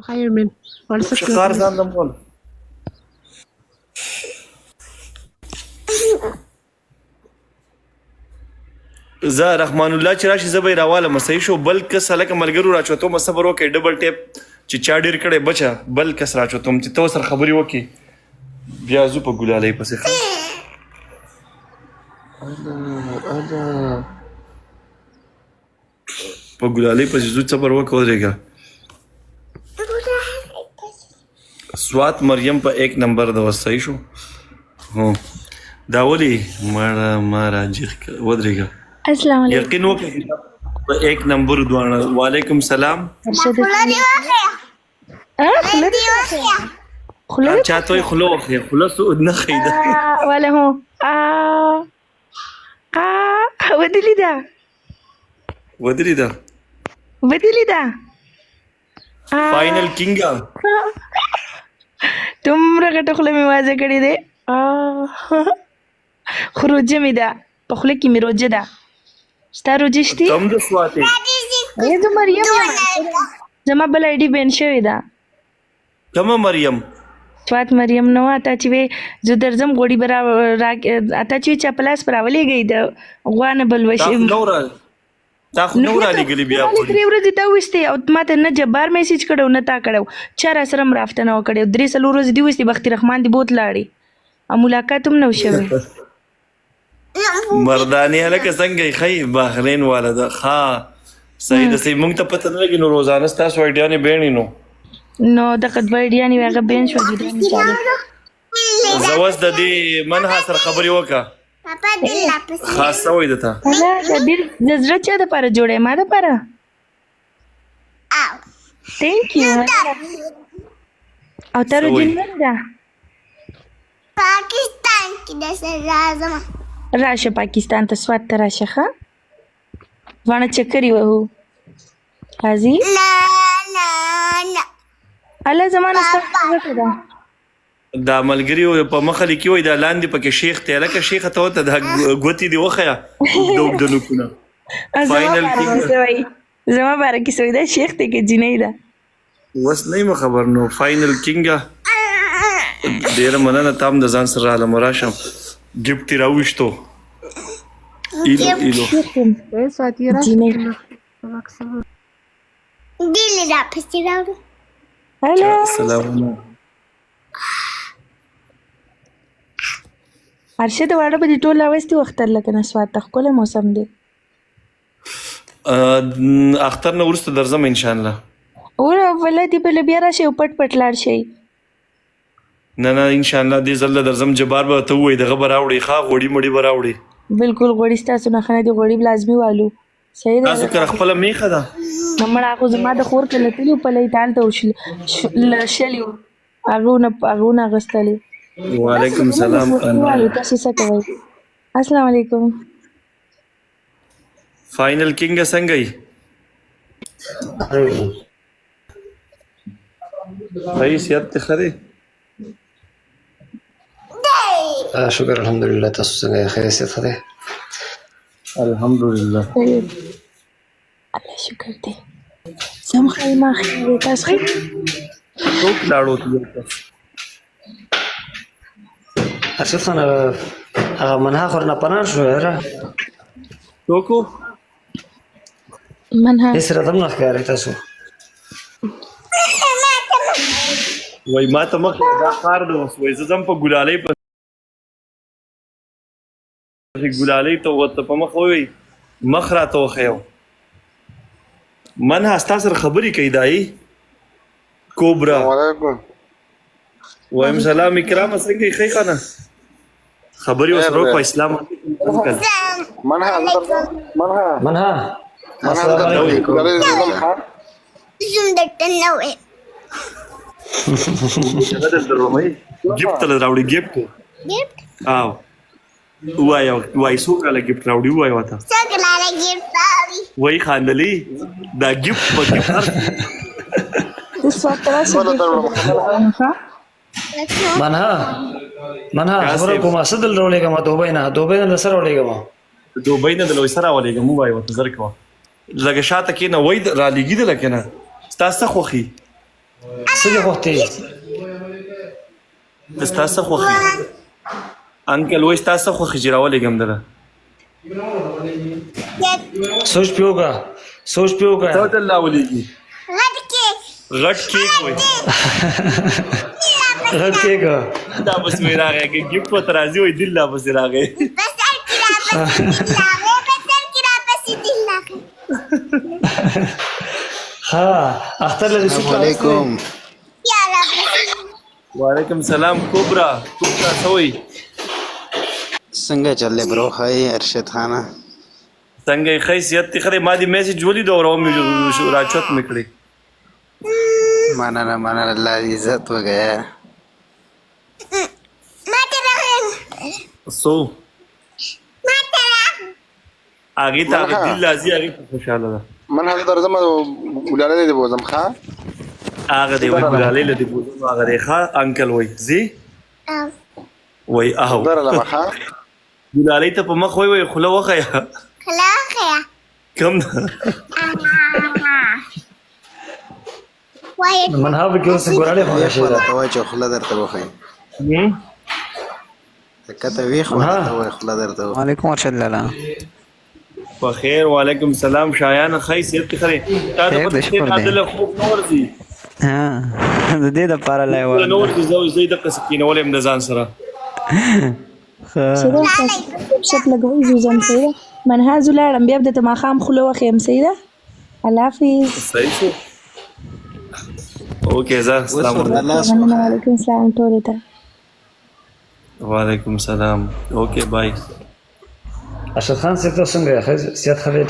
خير من ورثة شقار ځان د مول زه رحمان الله چې راشي زه به یې راوالم صحیح شو بل کس هلکه ملګرو راچوتوم صبر وکړئ ډبل ټیپ چې چا ډېر کړی بچه بل کس راچوتوم چې ته ورسره خبرې وکړې بیا ځو په ګلالۍ پسې ښه په ګلالۍ پسې ځو صبر وکړه ودرېږه سوات مریم په 1 نمبر ده صحیح شو هو دا ولې ما راجیخ ودرېږه السلام علیکم یقین وکړه په 1 نمبر دواړه وعلیکم سلام خلو چاته وي خوله وخی خوله سود نه خیده ولا هو ودلی ده فاینل کینګا دومره غټه خوله مې وازه کړې ده خروجه مې ده په خوله کې مې روجه ده ستا روجه شتي تم د سواتې زه مریم یم زما بل آی ډي بین شوې ده کومه مریم سوات مریم نو اته چې زه درځم غوړي برا اته چې چپلاس پر راولېږي د غوانه بل وشي تا خو نو را لګلی بیا درې ورځې ته وستې او ما ته نه جبار میسج کړو نه تا کړو چا را سره رافته نه وکړو 3 ورځې دی وستې بختي رحمان دی بوت لاړې او ملاقات هم نو شوه مردانی هلکه څنګه خی بحرین والا ده ها صحیح ده صحیح مونږ ته پته نه لګي نو روزانه ستاسو وایډیانې بیڼې نو دغه وایډیانې هغه بین شو دي زه اوس د دې منها سره خبرې وکړه خاصه وای ده تا دا ډېر د زړه چا دپاره جوړی ما دپاره تھینک یو او تا روجه نیولې ده پاکستان کې د سره راځم راشه پاکستان ته سوات ته راشه ښه واڼه چکرې وهو راځي نه الله زمانه ستا ګټه ده دا ملګري په مخه لیکي وای دا لاندې پکې شیخ ته لکه شیخ ته وته د ګوتی دی وخیا دوب د نکونه فاینل زما باره کې سوی دا شیخ ته کې جنۍ ده وس نه خبر نو فاینل کینګه ډیر مننه تام د ځان سره عالم راشم ګفت راوښتو ایلو ساتیرا جنۍ دل را پسې راوړو هلو سلام ارشد واړه به دې ټول راوستي وختر لکه نه سوات ته ښکلی موسم دی اختر نه وروسته درځم انشاءالله وره وله دې بله بیا راشئ او پټ پټ لاړ شئ نه انشاءالله دې ځل درځم جبار به ته ووایي دغه به راوړې ښه غوړي مړي به راوړې بالکل غوړي ستاسو نه ښه نه دي غوړي لازمي والو صحیح ده تاسو کره خپله میخه ده مړه هغه زما د خور کله تلي پلی تال ته شلي هغو نه اغوستلې وعلیکم سلام تاسو څه کوئ السلام علیکم فاینل کینګ څنګه یې صحیح صحت ته ښه دی شکر الحمدلله تاسو څنګه خیر صحت ده الحمدلله الله شکر دی سم خیر ما خیر تاسو خیر څوک لاړو ته ارشد خان هغه منها خور نه پناه شو را څوک منها هیڅ راته نه ښکاري تاسو وای ما ته مخ دا کار دی اوس وای زه ځم په ګلالۍ ته ورته په مخ وای مخ راته وښیو منها ستا سره خبرې کوي دایي کوبرا وایم سلام اکرام څنګه یې ښه ښه نه خبرې اوس وکړو په اسلام منها السلام علیکم زم درته نه وایم ګفت له راوړي ګفت او وای څوک راله ګفت راوړي وای وته څنګه لاله ګفت راوړي وای خاندلې دا ګفت په ګفت منها خبره کومه صدل راولېږم دوبۍ نه سره راولېږم دوبۍ نه د لوی سره راولېږم وای وته زر کوه لږه شاته کېنه وای را لېږېدله که نه ستا څه خوښي څه دې غوښتې ستاسو خوښي انکل وای ستاسو خوښي چې راولېږم دله سوچ پې وکړه سوچ پې وکړه ته دله راولېږي غټ کیک غټ کیک وای غټ کېږه دا بس مې راغی که ګیفټ ورته راځي وای دل لا پسې راغی بسر کی را پسی دل لاغه ها اختر لري څه علیکم یا را پسی وعلیکم سلام کوبرا سوی څنګه چلې برو هاي ارشد خانه څنګه یې خیسیت تی خره ما دې میسج ولید او مې راچوت میکړي مننه الله دې عزت وګیا ما ترا سو ما ترا اگه ته دل لازم اگه خوشاله ده من هذا درزم ولاله دې بوزم ښا هغه دی وی ګلالې لدی بوزو هغه دی ښا انکل وای زی وای اهو در لما ښا ګلالې ته په مخ وای خله وخیا خلا خیا کم وای منها به کې اوس ګوراله وی خوښه خو ده ته وای چې خله درته وخی کته وی خو ته وای خله درته وخی وعلیکم السلام په خیر وعلیکم سلام شایان خیسیت تی خره تا خیر ته دی، شکر دی. عادل خوب نور دی ها د دې د پاره لای و نور دی زوی د قسکینه ولې امدزان سره سیده شپ لګوي زوزم سیده منهاز ولاړم بیا د تماخام خلو وخیم سیده الله حافظ صحیح شو اوکې زه السلام علیکم وعلیکم السلام ټول ته وعلیکم السلام اوکې بای اشرف خان صاحب ته څنګه ښه سیادت خبرې